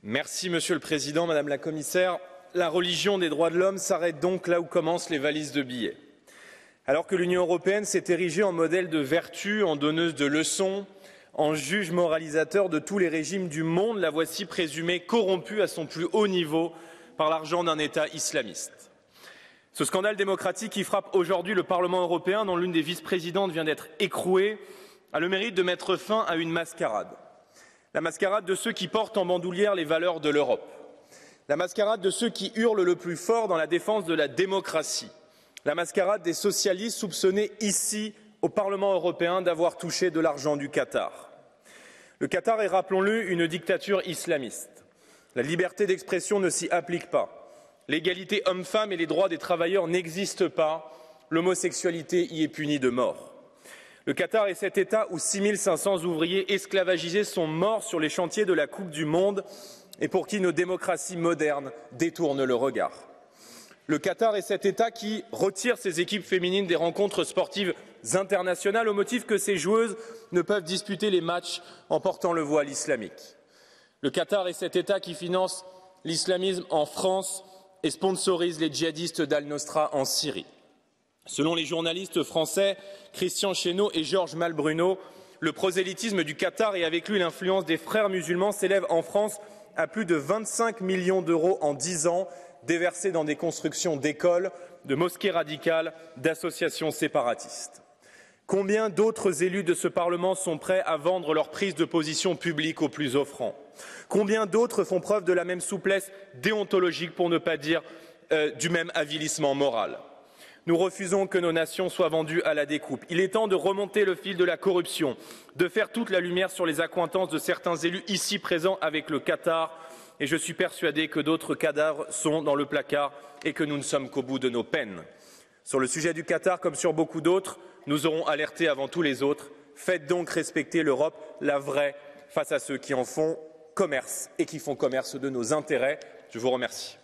Monsieur le Président, Madame la Commissaire. La religion des droits de l'homme s'arrête donc là où commencent les valises de billets. Alors que l'Union européenne s'est érigée en modèle de vertu, en donneuse de leçons, en juge moralisateur de tous les régimes du monde, la voici présumée corrompue à son plus haut niveau par l'argent d'un État islamiste. Ce scandale démocratique qui frappe aujourd'hui le Parlement européen, dont l'une des vice-présidentes vient d'être écrouée, a le mérite de mettre fin à une mascarade. La mascarade de ceux qui portent en bandoulière les valeurs de l'Europe. La mascarade de ceux qui hurlent le plus fort dans la défense de la démocratie. La mascarade des socialistes soupçonnés ici, au Parlement européen, d'avoir touché de l'argent du Qatar. Le Qatar est, rappelons-le, une dictature islamiste. La liberté d'expression ne s'y applique pas. L'égalité homme-femme et les droits des travailleurs n'existent pas. L'homosexualité y est punie de mort. Le Qatar est cet État où 6500 ouvriers esclavagisés sont morts sur les chantiers de la Coupe du Monde et pour qui nos démocraties modernes détournent le regard. Le Qatar est cet État qui retire ses équipes féminines des rencontres sportives internationales au motif que ces joueuses ne peuvent disputer les matchs en portant le voile islamique. Le Qatar est cet État qui finance l'islamisme en France et sponsorise les djihadistes d'Al-Nosra en Syrie. Selon les journalistes français Christian Chesneau et Georges Malbruno, le prosélytisme du Qatar et avec lui l'influence des frères musulmans s'élève en France à plus de 25 millions d'euros en 10 ans, déversés dans des constructions d'écoles, de mosquées radicales, d'associations séparatistes. Combien d'autres élus de ce Parlement sont prêts à vendre leur prise de position publique au plus offrant? Combien d'autres font preuve de la même souplesse déontologique, pour ne pas dire du même avilissement moral? Nous refusons que nos nations soient vendues à la découpe. Il est temps de remonter le fil de la corruption, de faire toute la lumière sur les accointances de certains élus ici présents avec le Qatar. Et je suis persuadé que d'autres cadavres sont dans le placard et que nous ne sommes qu'au bout de nos peines. Sur le sujet du Qatar, comme sur beaucoup d'autres, nous aurons alerté avant tous les autres. Faites donc respecter l'Europe, la vraie, face à ceux qui en font commerce et qui font commerce de nos intérêts. Je vous remercie.